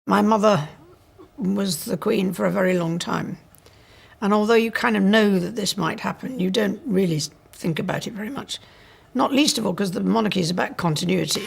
My mother was the Queen for a very long time. And although you kind of know that this might happen, you don't really think about it very much. Not least of all because the monarchy is about continuity.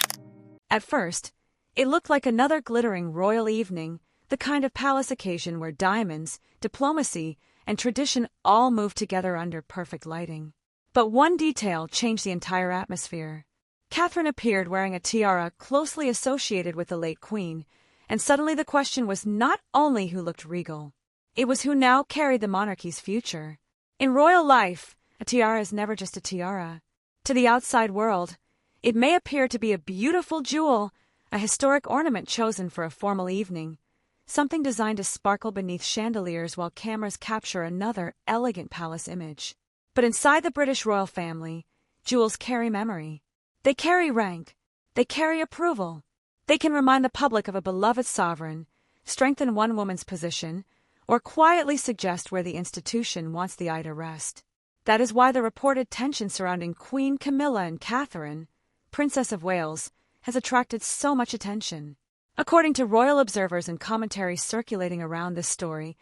At first, it looked like another glittering royal evening, the kind of palace occasion where diamonds, diplomacy, and tradition all move together under perfect lighting. But one detail changed the entire atmosphere. Catherine appeared wearing a tiara closely associated with the late Queen, and suddenly the question was not only who looked regal. It was who now carried the monarchy's future. In royal life, a tiara is never just a tiara. To the outside world, it may appear to be a beautiful jewel, a historic ornament chosen for a formal evening, something designed to sparkle beneath chandeliers while cameras capture another elegant palace image. But inside the British royal family, jewels carry memory. They carry rank. They carry approval. They can remind the public of a beloved sovereign, strengthen one woman's position, or quietly suggest where the institution wants the eye to rest. That is why the reported tension surrounding Queen Camilla and Catherine, Princess of Wales, has attracted so much attention. According to royal observers and commentaries circulating around this story,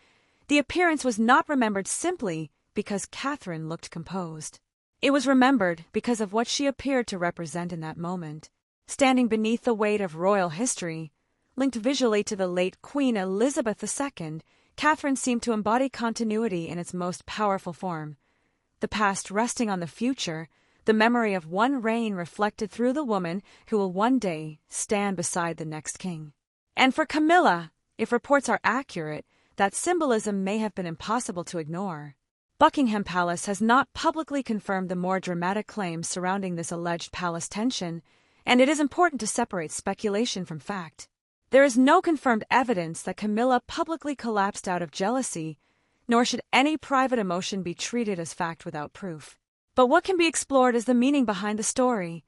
the appearance was not remembered simply because Catherine looked composed. It was remembered because of what she appeared to represent in that moment. Standing beneath the weight of royal history, linked visually to the late Queen Elizabeth II, Catherine seemed to embody continuity in its most powerful form. The past resting on the future, the memory of one reign reflected through the woman who will one day stand beside the next king. And for Camilla, if reports are accurate, that symbolism may have been impossible to ignore. Buckingham Palace has not publicly confirmed the more dramatic claims surrounding this alleged palace tension, and it is important to separate speculation from fact. There is no confirmed evidence that Camilla publicly collapsed out of jealousy, nor should any private emotion be treated as fact without proof. But what can be explored is the meaning behind the story,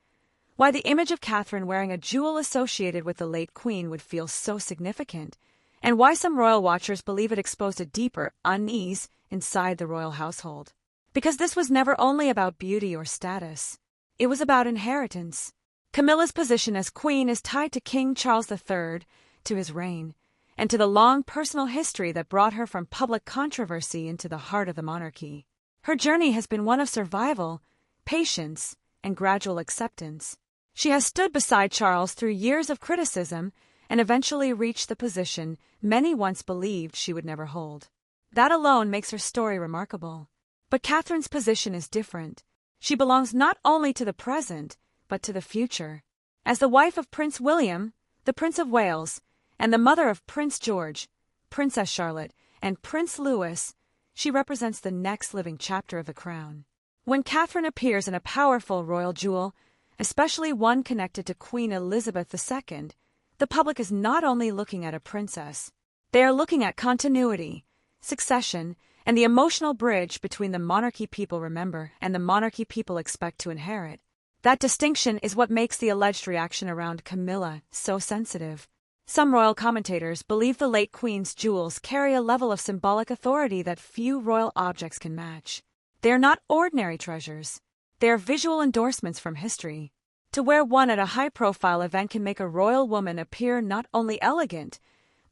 why the image of Catherine wearing a jewel associated with the late Queen would feel so significant, and why some royal watchers believe it exposed a deeper unease inside the royal household. Because this was never only about beauty or status. It was about inheritance. Camilla's position as queen is tied to King Charles III, to his reign, and to the long personal history that brought her from public controversy into the heart of the monarchy. Her journey has been one of survival, patience, and gradual acceptance. She has stood beside Charles through years of criticism and eventually reached the position many once believed she would never hold. That alone makes her story remarkable. But Catherine's position is different. She belongs not only to the present, but to the future. As the wife of Prince William, the Prince of Wales, and the mother of Prince George, Princess Charlotte, and Prince Louis, she represents the next living chapter of the crown. When Catherine appears in a powerful royal jewel, especially one connected to Queen Elizabeth II, the public is not only looking at a princess. They are looking at continuity, succession, and the emotional bridge between the monarchy people remember and the monarchy people expect to inherit. That distinction is what makes the alleged reaction around Camilla so sensitive. Some royal commentators believe the late Queen's jewels carry a level of symbolic authority that few royal objects can match. They are not ordinary treasures. They are visual endorsements from history. To wear one at a high-profile event can make a royal woman appear not only elegant,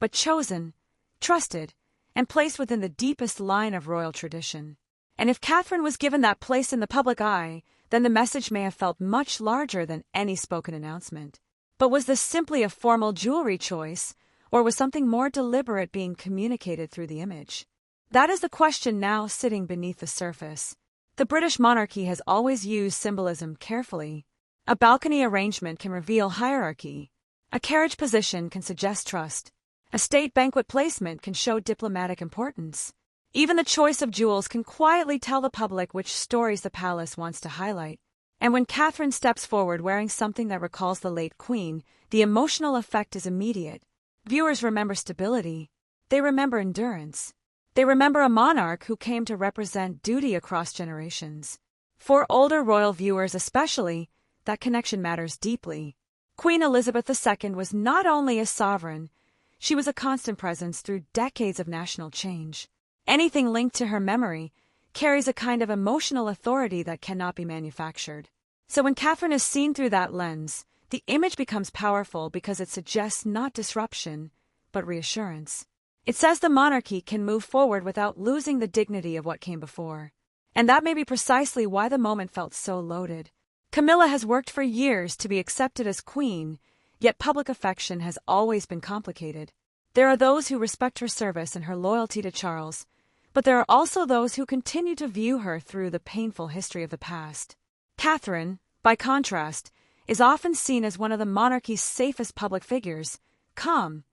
but chosen, trusted, and placed within the deepest line of royal tradition. And if Catherine was given that place in the public eye, then the message may have felt much larger than any spoken announcement. But was this simply a formal jewelry choice, or was something more deliberate being communicated through the image? That is the question now sitting beneath the surface. The British monarchy has always used symbolism carefully. A balcony arrangement can reveal hierarchy. A carriage position can suggest trust. A state banquet placement can show diplomatic importance. Even the choice of jewels can quietly tell the public which stories the palace wants to highlight. And when Catherine steps forward wearing something that recalls the late Queen, the emotional effect is immediate. Viewers remember stability. They remember endurance. They remember a monarch who came to represent duty across generations. For older royal viewers especially, that connection matters deeply. Queen Elizabeth II was not only a sovereign, she was a constant presence through decades of national change. Anything linked to her memory carries a kind of emotional authority that cannot be manufactured. So when Catherine is seen through that lens, the image becomes powerful because it suggests not disruption, but reassurance. It says the monarchy can move forward without losing the dignity of what came before. And that may be precisely why the moment felt so loaded. Camilla has worked for years to be accepted as queen, yet public affection has always been complicated. There are those who respect her service and her loyalty to Charles, but there are also those who continue to view her through the painful history of the past. Catherine, by contrast, is often seen as one of the monarchy's safest public figures, calm,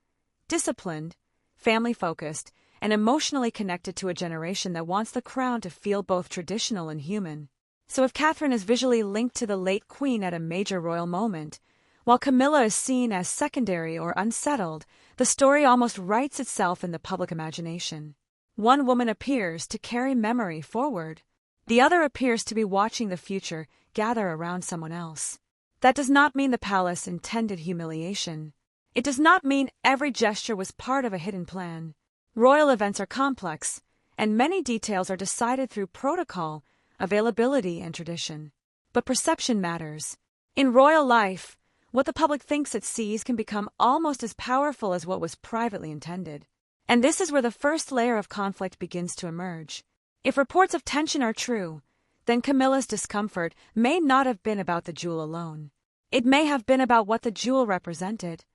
disciplined, family-focused, and emotionally connected to a generation that wants the crown to feel both traditional and human. So if Catherine is visually linked to the late queen at a major royal moment, while Camilla is seen as secondary or unsettled, the story almost writes itself in the public imagination. One woman appears to carry memory forward. The other appears to be watching the future gather around someone else. That does not mean the palace intended humiliation. It does not mean every gesture was part of a hidden plan. Royal events are complex, and many details are decided through protocol, availability, and tradition. But perception matters. In royal life, what the public thinks it sees can become almost as powerful as what was privately intended. And this is where the first layer of conflict begins to emerge. If reports of tension are true, then Camilla's discomfort may not have been about the jewel alone. It may have been about what the jewel represented.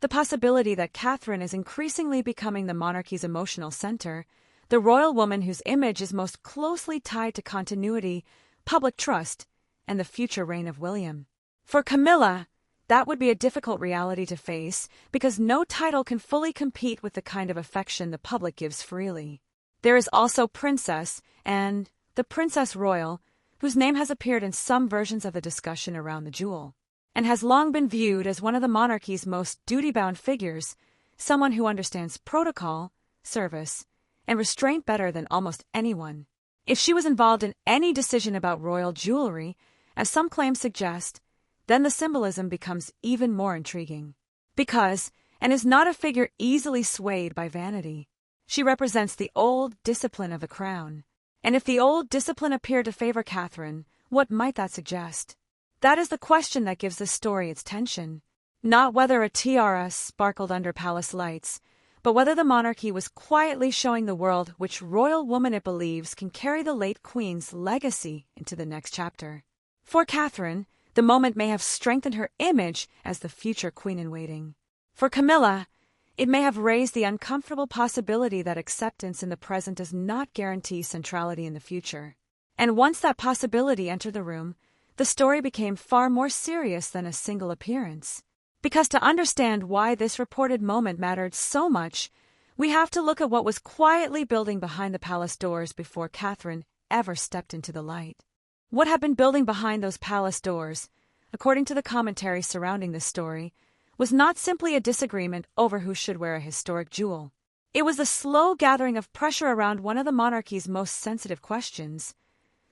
The possibility that Catherine is increasingly becoming the monarchy's emotional center, the royal woman whose image is most closely tied to continuity, public trust, and the future reign of William. For Camilla, that would be a difficult reality to face because no title can fully compete with the kind of affection the public gives freely. There is also Princess and the Princess Royal, whose name has appeared in some versions of the discussion around the jewel, and has long been viewed as one of the monarchy's most duty-bound figures, someone who understands protocol, service, and restraint better than almost anyone. If she was involved in any decision about royal jewelry, as some claims suggest, then the symbolism becomes even more intriguing. Because, and is not a figure easily swayed by vanity. She represents the old discipline of the crown. And if the old discipline appeared to favor Catherine, what might that suggest? That is the question that gives this story its tension. Not whether a tiara sparkled under palace lights, but whether the monarchy was quietly showing the world which royal woman it believes can carry the late queen's legacy into the next chapter. For Catherine, the moment may have strengthened her image as the future queen-in-waiting. For Camilla, it may have raised the uncomfortable possibility that acceptance in the present does not guarantee centrality in the future. And once that possibility entered the room, the story became far more serious than a single appearance. Because to understand why this reported moment mattered so much, we have to look at what was quietly building behind the palace doors before Catherine ever stepped into the light. What had been building behind those palace doors, according to the commentary surrounding this story, was not simply a disagreement over who should wear a historic jewel. It was the slow gathering of pressure around one of the monarchy's most sensitive questions.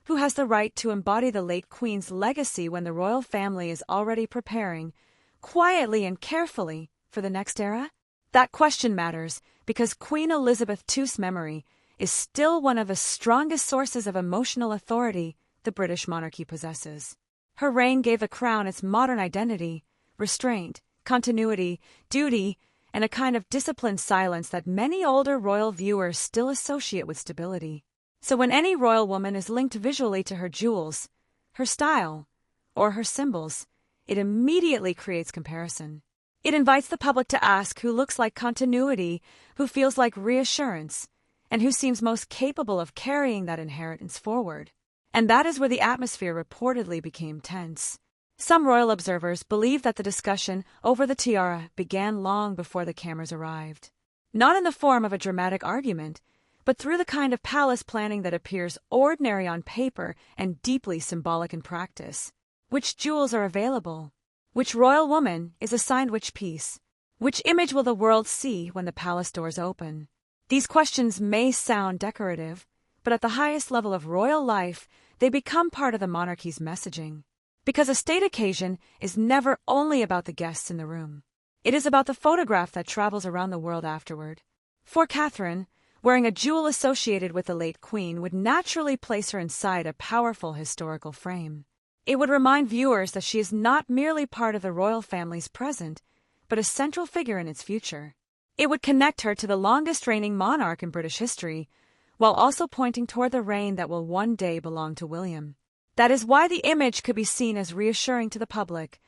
Who has the right to embody the late queen's legacy when the royal family is already preparing, quietly and carefully, for the next era? That question matters because Queen Elizabeth II's memory is still one of the strongest sources of emotional authority the British monarchy possesses. Her reign gave the crown its modern identity, restraint, continuity, duty, and a kind of disciplined silence that many older royal viewers still associate with stability. So when any royal woman is linked visually to her jewels, her style, or her symbols, it immediately creates comparison. It invites the public to ask who looks like continuity, who feels like reassurance, and who seems most capable of carrying that inheritance forward. And that is where the atmosphere reportedly became tense. Some royal observers believe that the discussion over the tiara began long before the cameras arrived. Not in the form of a dramatic argument, but through the kind of palace planning that appears ordinary on paper and deeply symbolic in practice. Which jewels are available? Which royal woman is assigned which piece? Which image will the world see when the palace doors open? These questions may sound decorative, but at the highest level of royal life, they become part of the monarchy's messaging. Because a state occasion is never only about the guests in the room. It is about the photograph that travels around the world afterward. For Catherine, wearing a jewel associated with the late queen would naturally place her inside a powerful historical frame. It would remind viewers that she is not merely part of the royal family's present, but a central figure in its future. It would connect her to the longest reigning monarch in British history, while also pointing toward the reign that will one day belong to William. That is why the image could be seen as reassuring to the public,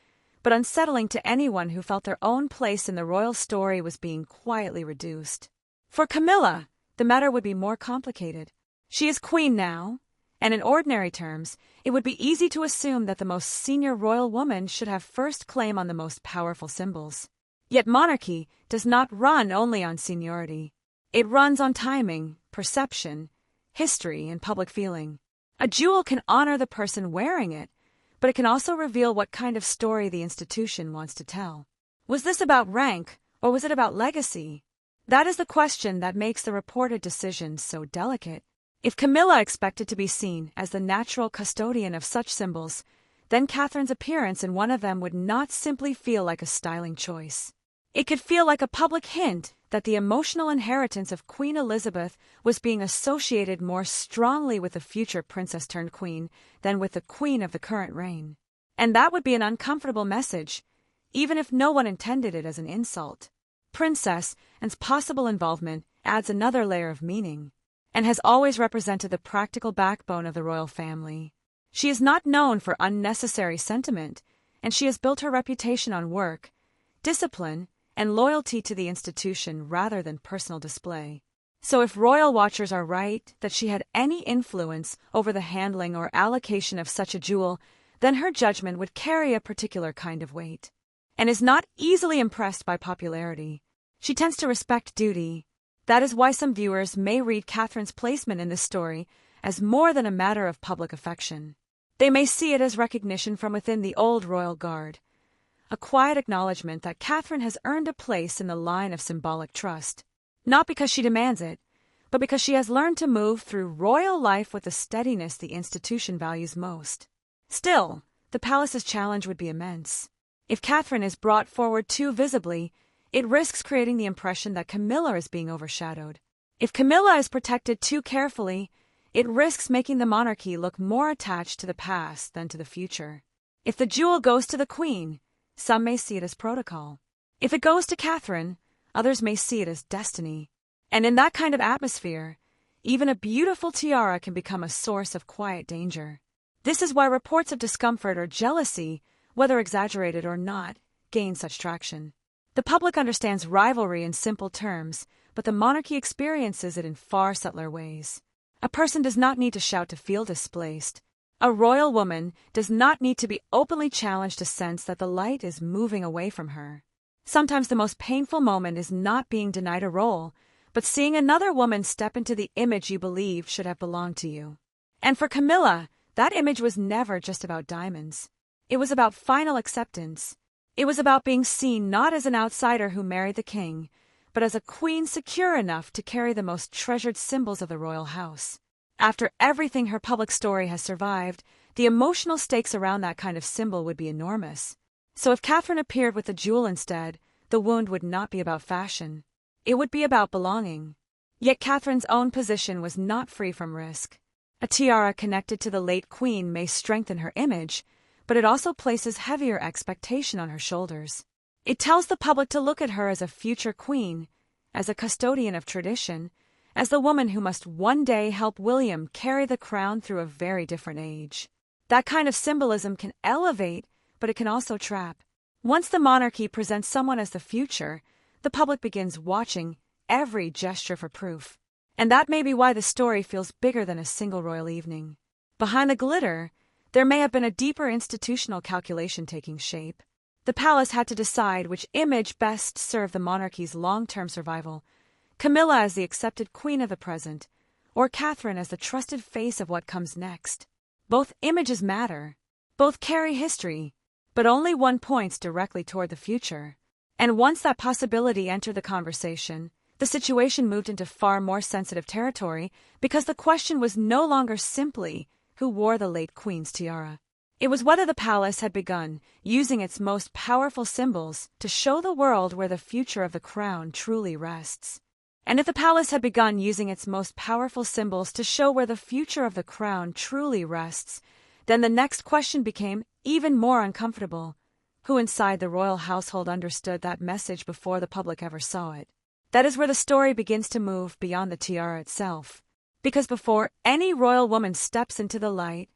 but unsettling to anyone who felt their own place in the royal story was being quietly reduced. For Camilla, the matter would be more complicated. She is queen now, and in ordinary terms, it would be easy to assume that the most senior royal woman should have first claim on the most powerful symbols. Yet monarchy does not run only on seniority. It runs on timing, perception, history, and public feeling. A jewel can honor the person wearing it, but it can also reveal what kind of story the institution wants to tell. Was this about rank, or was it about legacy? That is the question that makes the reported decision so delicate. If Camilla expected to be seen as the natural custodian of such symbols, then Catherine's appearance in one of them would not simply feel like a styling choice. It could feel like a public hint that the emotional inheritance of Queen Elizabeth was being associated more strongly with the future princess-turned-queen than with the queen of the current reign. And that would be an uncomfortable message, even if no one intended it as an insult. Princess and's possible involvement adds another layer of meaning, and has always represented the practical backbone of the royal family. She is not known for unnecessary sentiment, and she has built her reputation on work, discipline, and loyalty to the institution rather than personal display. So if royal watchers are right that she had any influence over the handling or allocation of such a jewel, then her judgment would carry a particular kind of weight, and is not easily impressed by popularity. She tends to respect duty. That is why some viewers may read Catherine's placement in this story as more than a matter of public affection. They may see it as recognition from within the old royal guard, a quiet acknowledgement that Catherine has earned a place in the line of symbolic trust, not because she demands it, but because she has learned to move through royal life with the steadiness the institution values most. Still, the palace's challenge would be immense. If Catherine is brought forward too visibly, it risks creating the impression that Camilla is being overshadowed. If Camilla is protected too carefully, it risks making the monarchy look more attached to the past than to the future. If the jewel goes to the queen, some may see it as protocol. If it goes to Catherine, others may see it as destiny. And in that kind of atmosphere, even a beautiful tiara can become a source of quiet danger. This is why reports of discomfort or jealousy, whether exaggerated or not, gain such traction. The public understands rivalry in simple terms, but the monarchy experiences it in far subtler ways. A person does not need to shout to feel displaced. A royal woman does not need to be openly challenged to sense that the light is moving away from her. Sometimes the most painful moment is not being denied a role, but seeing another woman step into the image you believed should have belonged to you. And for Camilla, that image was never just about diamonds. It was about final acceptance. It was about being seen not as an outsider who married the king, but as a queen secure enough to carry the most treasured symbols of the royal house. After everything her public story has survived, the emotional stakes around that kind of symbol would be enormous. So if Catherine appeared with the jewel instead, the wound would not be about fashion. It would be about belonging. Yet Catherine's own position was not free from risk. A tiara connected to the late queen may strengthen her image, but it also places heavier expectation on her shoulders. It tells the public to look at her as a future queen, as a custodian of tradition, as the woman who must one day help William carry the crown through a very different age. That kind of symbolism can elevate, but it can also trap. Once the monarchy presents someone as the future, the public begins watching every gesture for proof. And that may be why the story feels bigger than a single royal evening. Behind the glitter, there may have been a deeper institutional calculation taking shape. The palace had to decide which image best served the monarchy's long-term survival: Camilla as the accepted queen of the present, or Catherine as the trusted face of what comes next. Both images matter. Both carry history, but only one points directly toward the future. And once that possibility entered the conversation, the situation moved into far more sensitive territory because the question was no longer simply who wore the late queen's tiara. It was whether the palace had begun using its most powerful symbols to show the world where the future of the crown truly rests. And if the palace had begun using its most powerful symbols to show where the future of the crown truly rests, then the next question became even more uncomfortable. Who inside the royal household understood that message before the public ever saw it? That is where the story begins to move beyond the tiara itself. Because before any royal woman steps into the light,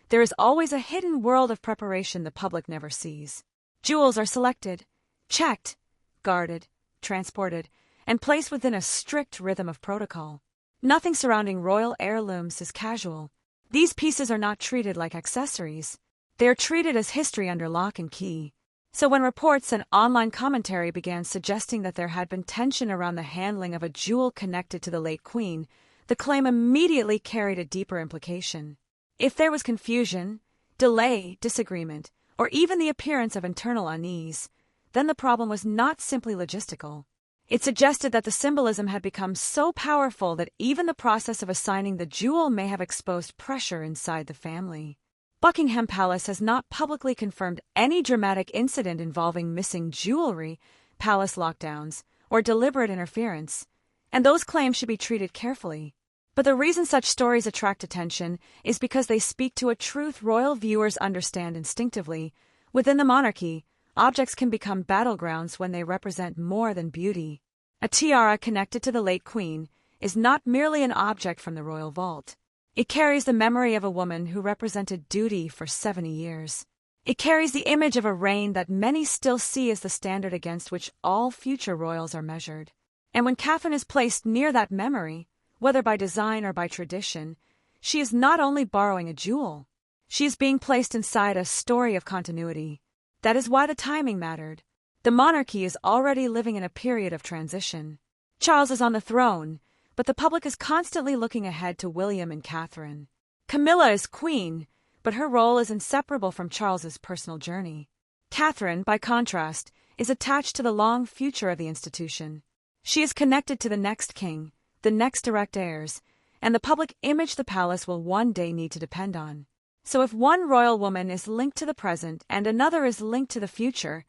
there is always a hidden world of preparation the public never sees. Jewels are selected, checked, guarded, transported, and placed within a strict rhythm of protocol. Nothing surrounding royal heirlooms is casual. These pieces are not treated like accessories. They are treated as history under lock and key. So when reports and online commentary began suggesting that there had been tension around the handling of a jewel connected to the late queen, the claim immediately carried a deeper implication. If there was confusion, delay, disagreement, or even the appearance of internal unease, then the problem was not simply logistical. It suggested that the symbolism had become so powerful that even the process of assigning the jewel may have exposed pressure inside the family. Buckingham Palace has not publicly confirmed any dramatic incident involving missing jewelry, palace lockdowns, or deliberate interference, and those claims should be treated carefully. But the reason such stories attract attention is because they speak to a truth royal viewers understand instinctively. Within the monarchy, objects can become battlegrounds when they represent more than beauty. A tiara connected to the late queen is not merely an object from the royal vault. It carries the memory of a woman who represented duty for 70 years. It carries the image of a reign that many still see as the standard against which all future royals are measured. And when Catherine is placed near that memory, whether by design or by tradition, she is not only borrowing a jewel, she is being placed inside a story of continuity. That is why the timing mattered. The monarchy is already living in a period of transition. Charles is on the throne, but the public is constantly looking ahead to William and Catherine. Camilla is queen, but her role is inseparable from Charles's personal journey. Catherine, by contrast, is attached to the long future of the institution. She is connected to the next king, the next direct heirs, and the public image the palace will one day need to depend on. So if one royal woman is linked to the present and another is linked to the future,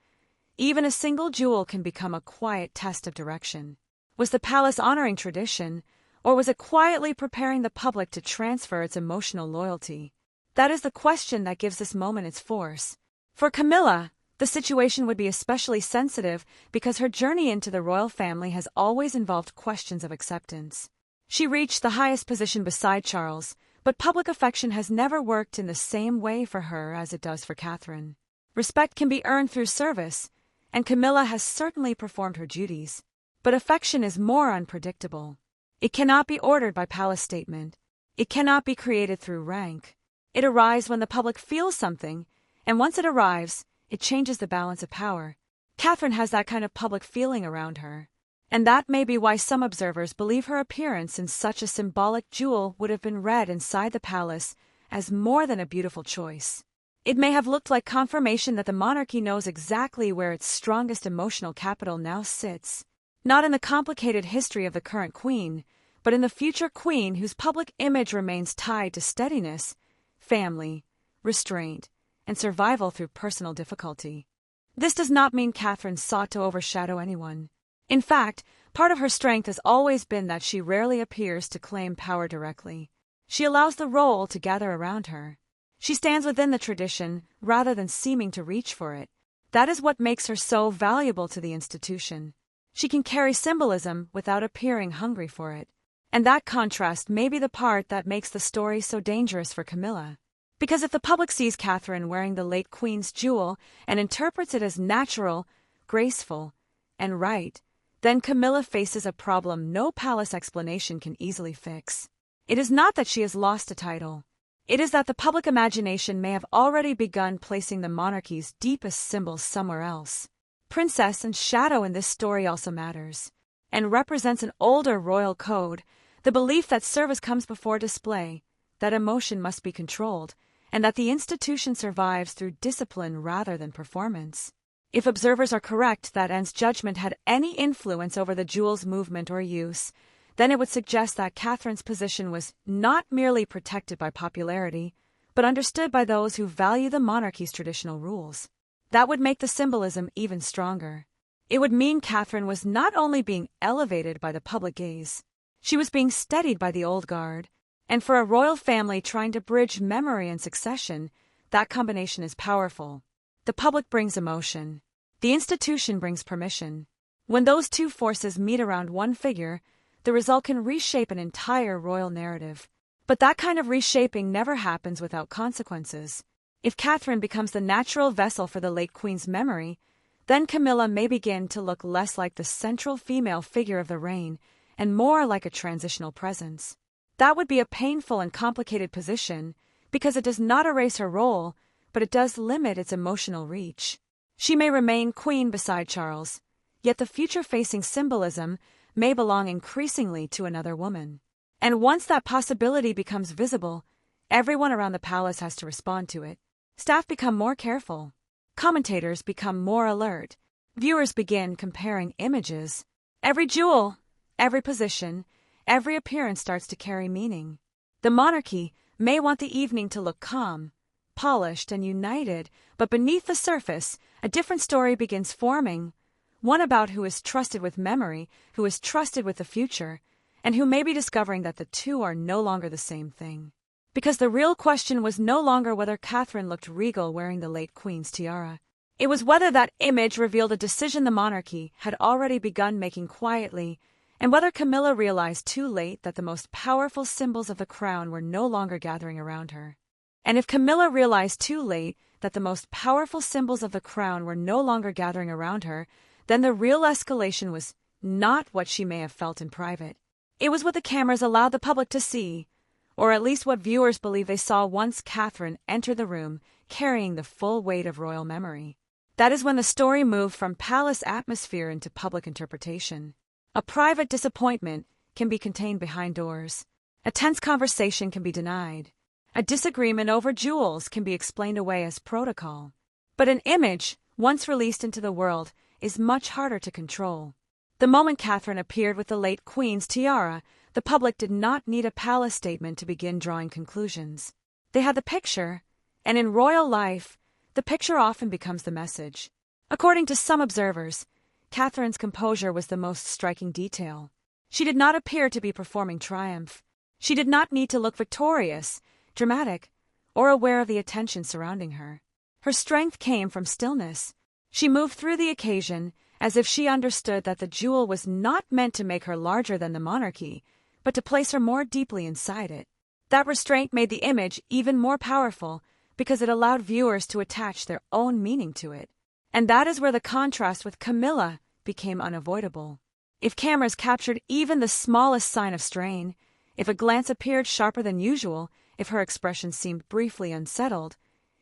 even a single jewel can become a quiet test of direction. Was the palace honoring tradition, or was it quietly preparing the public to transfer its emotional loyalty? That is the question that gives this moment its force. For Camilla, the situation would be especially sensitive because her journey into the royal family has always involved questions of acceptance. She reached the highest position beside Charles, but public affection has never worked in the same way for her as it does for Catherine. Respect can be earned through service, and Camilla has certainly performed her duties. But affection is more unpredictable. It cannot be ordered by palace statement. It cannot be created through rank. It arrives when the public feels something, and once it arrives, it changes the balance of power. Catherine has that kind of public feeling around her. And that may be why some observers believe her appearance in such a symbolic jewel would have been read inside the palace as more than a beautiful choice. It may have looked like confirmation that the monarchy knows exactly where its strongest emotional capital now sits. Not in the complicated history of the current queen, but in the future queen whose public image remains tied to steadiness, family, restraint, and survival through personal difficulty. This does not mean Catherine sought to overshadow anyone. In fact, part of her strength has always been that she rarely appears to claim power directly. She allows the role to gather around her. She stands within the tradition rather than seeming to reach for it. That is what makes her so valuable to the institution. She can carry symbolism without appearing hungry for it. And that contrast may be the part that makes the story so dangerous for Camilla. Because if the public sees Catherine wearing the late queen's jewel and interprets it as natural, graceful, and right, then Camilla faces a problem no palace explanation can easily fix. It is not that she has lost a title. It is that the public imagination may have already begun placing the monarchy's deepest symbols somewhere else. Princess and shadow in this story also matters, and represents an older royal code, the belief that service comes before display, that emotion must be controlled, and that the institution survives through discipline rather than performance. If observers are correct that Anne's judgment had any influence over the jewel's movement or use, then it would suggest that Catherine's position was not merely protected by popularity, but understood by those who value the monarchy's traditional rules. That would make the symbolism even stronger. It would mean Catherine was not only being elevated by the public gaze, she was being steadied by the old guard. And for a royal family trying to bridge memory and succession, that combination is powerful. The public brings emotion. The institution brings permission. When those two forces meet around one figure, the result can reshape an entire royal narrative. But that kind of reshaping never happens without consequences. If Catherine becomes the natural vessel for the late Queen's memory, then Camilla may begin to look less like the central female figure of the reign and more like a transitional presence. That would be a painful and complicated position because it does not erase her role, but it does limit its emotional reach. She may remain queen beside Charles, yet the future-facing symbolism may belong increasingly to another woman. And once that possibility becomes visible, everyone around the palace has to respond to it. Staff become more careful. Commentators become more alert. Viewers begin comparing images. Every jewel, every position, every appearance starts to carry meaning. The monarchy may want the evening to look calm, polished, and united, but beneath the surface, a different story begins forming, one about who is trusted with memory, who is trusted with the future, and who may be discovering that the two are no longer the same thing. Because the real question was no longer whether Catherine looked regal wearing the late Queen's tiara. It was whether that image revealed a decision the monarchy had already begun making quietly, and whether Camilla realized too late that the most powerful symbols of the crown were no longer gathering around her. And if Camilla realized too late that the most powerful symbols of the crown were no longer gathering around her, then the real escalation was not what she may have felt in private. It was what the cameras allowed the public to see, or at least what viewers believe they saw once Catherine entered the room carrying the full weight of royal memory. That is when the story moved from palace atmosphere into public interpretation. A private disappointment can be contained behind doors. A tense conversation can be denied. A disagreement over jewels can be explained away as protocol. But an image, once released into the world, is much harder to control. The moment Catherine appeared with the late Queen's tiara, the public did not need a palace statement to begin drawing conclusions. They had the picture, and in royal life, the picture often becomes the message. According to some observers, Catherine's composure was the most striking detail. She did not appear to be performing triumph. She did not need to look victorious, dramatic, or aware of the attention surrounding her. Her strength came from stillness. She moved through the occasion as if she understood that the jewel was not meant to make her larger than the monarchy, but to place her more deeply inside it. That restraint made the image even more powerful because it allowed viewers to attach their own meaning to it. And that is where the contrast with Camilla became unavoidable. If cameras captured even the smallest sign of strain, if a glance appeared sharper than usual, if her expression seemed briefly unsettled,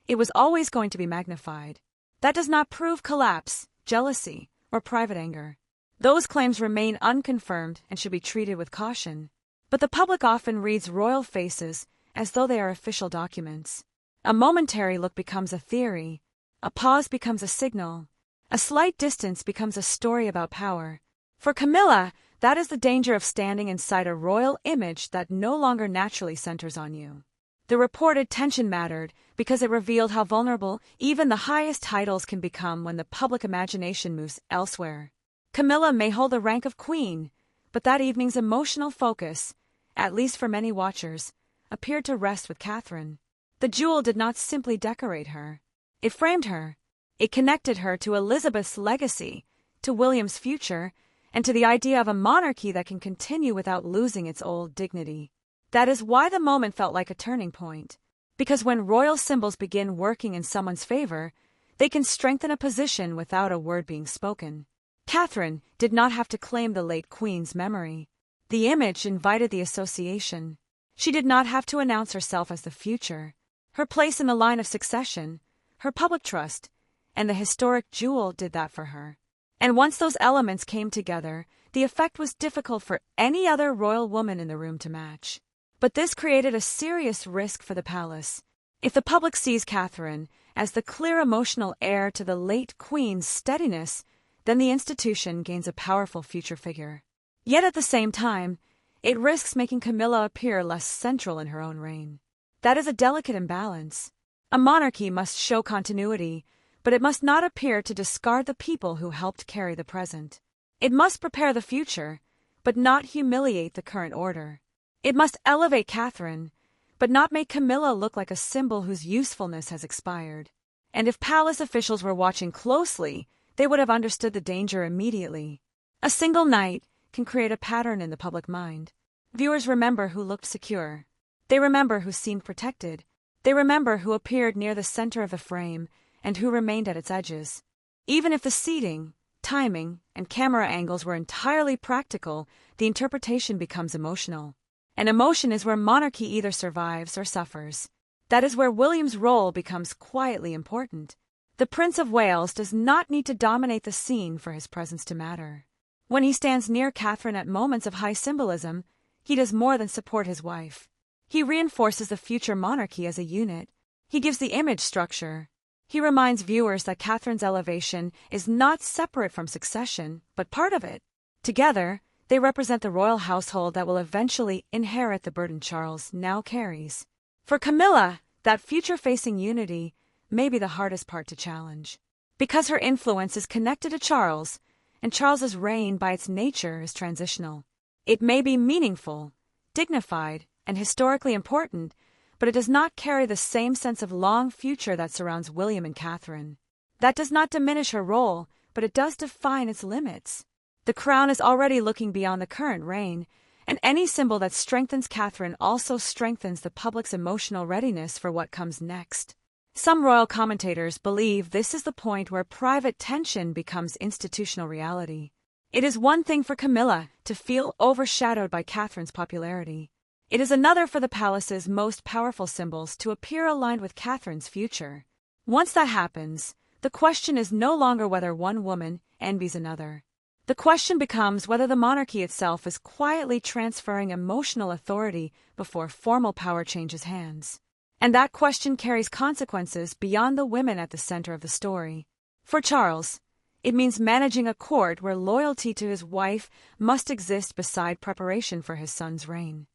it was always going to be magnified. That does not prove collapse, jealousy, or private anger. Those claims remain unconfirmed and should be treated with caution. But the public often reads royal faces as though they are official documents. A momentary look becomes a theory. A pause becomes a signal. A slight distance becomes a story about power. For Camilla, that is the danger of standing inside a royal image that no longer naturally centers on you. The reported tension mattered because it revealed how vulnerable even the highest titles can become when the public imagination moves elsewhere. Camilla may hold the rank of queen, but that evening's emotional focus, at least for many watchers, appeared to rest with Catherine. The jewel did not simply decorate her. It framed her. It connected her to Elizabeth's legacy, to William's future, and to the idea of a monarchy that can continue without losing its old dignity. That is why the moment felt like a turning point. Because when royal symbols begin working in someone's favor, they can strengthen a position without a word being spoken. Catherine did not have to claim the late Queen's memory. The image invited the association. She did not have to announce herself as the future. Her place in the line of succession, her public trust, and the historic jewel did that for her. And once those elements came together, the effect was difficult for any other royal woman in the room to match. But this created a serious risk for the palace. If the public sees Catherine as the clear emotional heir to the late Queen's steadiness, then the institution gains a powerful future figure. Yet at the same time, it risks making Camilla appear less central in her own reign. That is a delicate imbalance. A monarchy must show continuity, but it must not appear to discard the people who helped carry the present. It must prepare the future, but not humiliate the current order. It must elevate Catherine, but not make Camilla look like a symbol whose usefulness has expired. And if palace officials were watching closely, they would have understood the danger immediately. A single night can create a pattern in the public mind. Viewers remember who looked secure. They remember who seemed protected. They remember who appeared near the center of the frame and who remained at its edges. Even if the seating, timing, and camera angles were entirely practical, the interpretation becomes emotional. And emotion is where monarchy either survives or suffers. That is where William's role becomes quietly important. The Prince of Wales does not need to dominate the scene for his presence to matter. When he stands near Catherine at moments of high symbolism, he does more than support his wife. He reinforces the future monarchy as a unit. He gives the image structure. He reminds viewers that Catherine's elevation is not separate from succession, but part of it. Together, they represent the royal household that will eventually inherit the burden Charles now carries. For Camilla, that future-facing unity may be the hardest part to challenge. Because her influence is connected to Charles, and Charles's reign by its nature is transitional. It may be meaningful, dignified, and historically important, but it does not carry the same sense of long future that surrounds William and Catherine. That does not diminish her role, but it does define its limits. The crown is already looking beyond the current reign, and any symbol that strengthens Catherine also strengthens the public's emotional readiness for what comes next. Some royal commentators believe this is the point where private tension becomes institutional reality. It is one thing for Camilla to feel overshadowed by Catherine's popularity. It is another for the palace's most powerful symbols to appear aligned with Catherine's future. Once that happens, the question is no longer whether one woman envies another. The question becomes whether the monarchy itself is quietly transferring emotional authority before formal power changes hands. And that question carries consequences beyond the women at the center of the story. For Charles, it means managing a court where loyalty to his wife must exist beside preparation for his son's reign.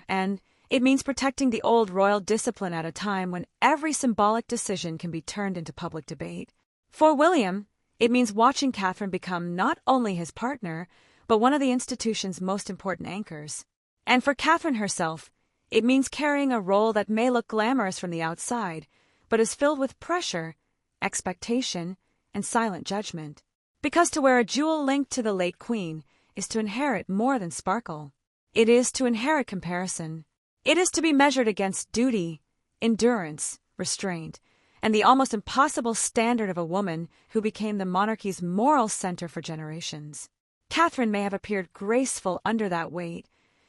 And it means protecting the old royal discipline at a time when every symbolic decision can be turned into public debate. For William, it means watching Catherine become not only his partner, but one of the institution's most important anchors. And for Catherine herself, it means carrying a role that may look glamorous from the outside, but is filled with pressure, expectation, and silent judgment. Because to wear a jewel linked to the late Queen is to inherit more than sparkle. It is to inherit comparison. It is to be measured against duty, endurance, restraint, and the almost impossible standard of a woman who became the monarchy's moral center for generations. Catherine may have appeared graceful under that weight,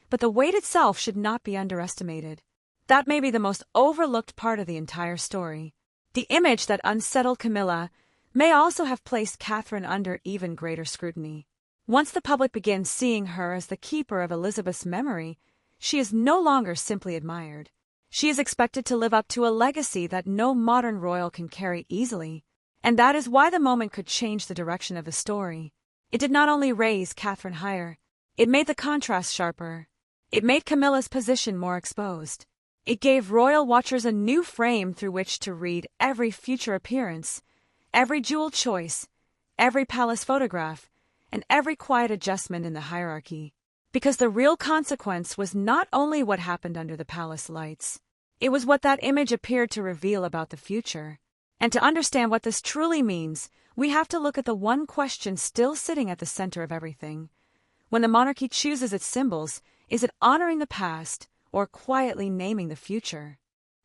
but the weight itself should not be underestimated. That may be the most overlooked part of the entire story. The image that unsettled Camilla may also have placed Catherine under even greater scrutiny. Once the public begins seeing her as the keeper of Elizabeth's memory, she is no longer simply admired. She is expected to live up to a legacy that no modern royal can carry easily, and that is why the moment could change the direction of the story. It did not only raise Catherine higher, it made the contrast sharper. It made Camilla's position more exposed. It gave royal watchers a new frame through which to read every future appearance, every jewel choice, every palace photograph, and every quiet adjustment in the hierarchy. Because the real consequence was not only what happened under the palace lights, it was what that image appeared to reveal about the future. And to understand what this truly means, we have to look at the one question still sitting at the center of everything. When the monarchy chooses its symbols, is it honoring the past or quietly naming the future?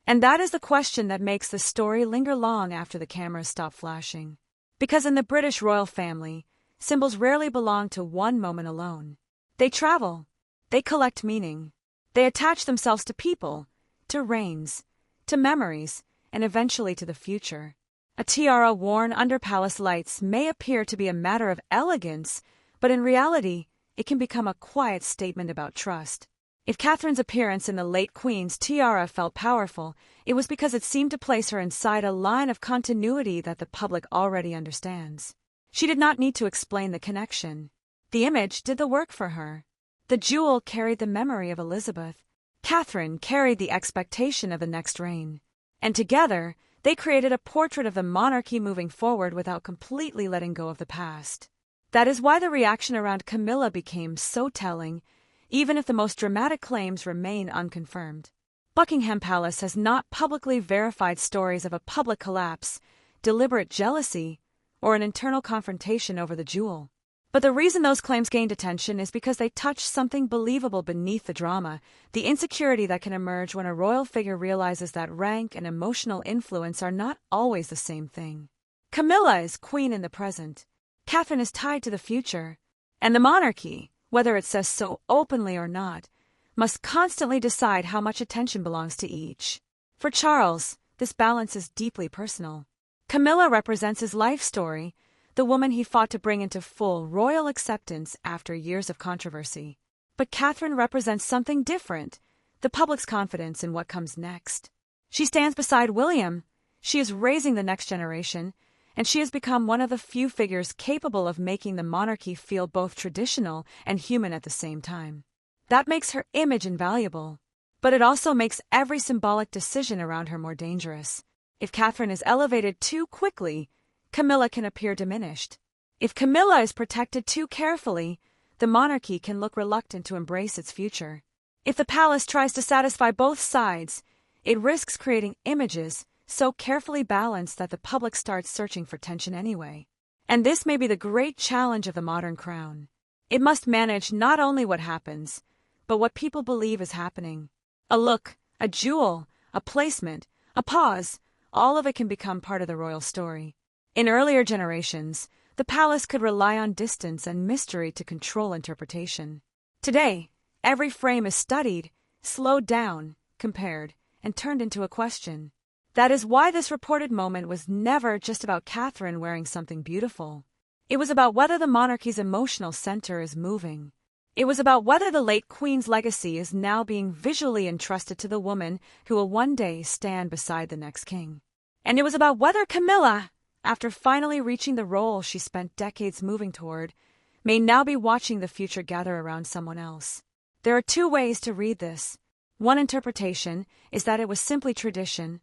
And that is the question that makes the story linger long after the cameras stop flashing. Because in the British royal family, symbols rarely belong to one moment alone. They travel, they collect meaning, they attach themselves to people, to reigns, to memories, and eventually to the future. A tiara worn under palace lights may appear to be a matter of elegance, but in reality, it can become a quiet statement about trust. If Catherine's appearance in the late Queen's tiara felt powerful, it was because it seemed to place her inside a line of continuity that the public already understands. She did not need to explain the connection. The image did the work for her. The jewel carried the memory of Elizabeth. Catherine carried the expectation of the next reign. And together, they created a portrait of the monarchy moving forward without completely letting go of the past. That is why the reaction around Camilla became so telling, even if the most dramatic claims remain unconfirmed. Buckingham Palace has not publicly verified stories of a public collapse, deliberate jealousy, or an internal confrontation over the jewel. But the reason those claims gained attention is because they touch something believable beneath the drama, the insecurity that can emerge when a royal figure realizes that rank and emotional influence are not always the same thing. Camilla is queen in the present. Catherine is tied to the future. And the monarchy, whether it says so openly or not, must constantly decide how much attention belongs to each. For Charles, this balance is deeply personal. Camilla represents his life story, the woman he fought to bring into full royal acceptance after years of controversy. But Catherine represents something different, the public's confidence in what comes next. She stands beside William. She is raising the next generation, and she has become one of the few figures capable of making the monarchy feel both traditional and human at the same time. That makes her image invaluable, but it also makes every symbolic decision around her more dangerous. If Catherine is elevated too quickly, Camilla can appear diminished. If Camilla is protected too carefully, the monarchy can look reluctant to embrace its future. If the palace tries to satisfy both sides, it risks creating images so carefully balanced that the public starts searching for tension anyway. And this may be the great challenge of the modern crown. It must manage not only what happens, but what people believe is happening. A look, a jewel, a placement, a pause, all of it can become part of the royal story. In earlier generations, the palace could rely on distance and mystery to control interpretation. Today, every frame is studied, slowed down, compared, and turned into a question. That is why this reported moment was never just about Catherine wearing something beautiful. It was about whether the monarchy's emotional center is moving. It was about whether the late queen's legacy is now being visually entrusted to the woman who will one day stand beside the next king. And it was about whether Camilla, after finally reaching the role she spent decades moving toward, may now be watching the future gather around someone else. There are two ways to read this. One interpretation is that it was simply tradition,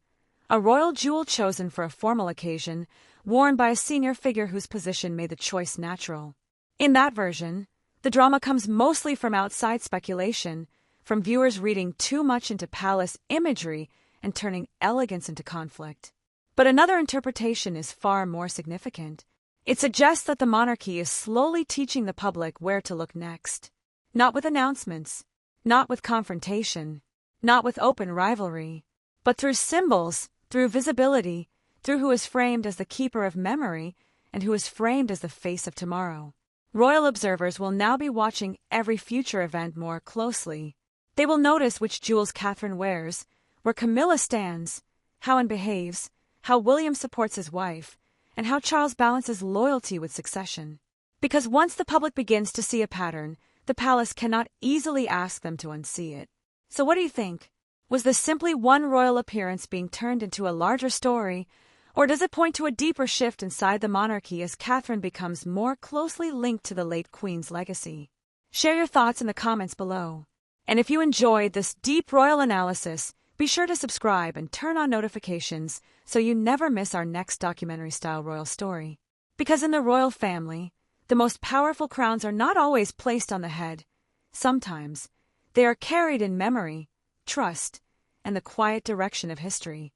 a royal jewel chosen for a formal occasion, worn by a senior figure whose position made the choice natural. In that version, the drama comes mostly from outside speculation, from viewers reading too much into palace imagery and turning elegance into conflict. But another interpretation is far more significant. It suggests that the monarchy is slowly teaching the public where to look next. Not with announcements, not with confrontation, not with open rivalry, but through symbols, through visibility, through who is framed as the keeper of memory and who is framed as the face of tomorrow. Royal observers will now be watching every future event more closely. They will notice which jewels Catherine wears, where Camilla stands, how Anne behaves, how William supports his wife, and how Charles balances loyalty with succession. Because once the public begins to see a pattern, the palace cannot easily ask them to unsee it. So what do you think? Was this simply one royal appearance being turned into a larger story, or does it point to a deeper shift inside the monarchy as Catherine becomes more closely linked to the late Queen's legacy? Share your thoughts in the comments below. And if you enjoyed this deep royal analysis, be sure to subscribe and turn on notifications so you never miss our next documentary-style royal story. Because in the royal family, the most powerful crowns are not always placed on the head. Sometimes, they are carried in memory, trust, and the quiet direction of history.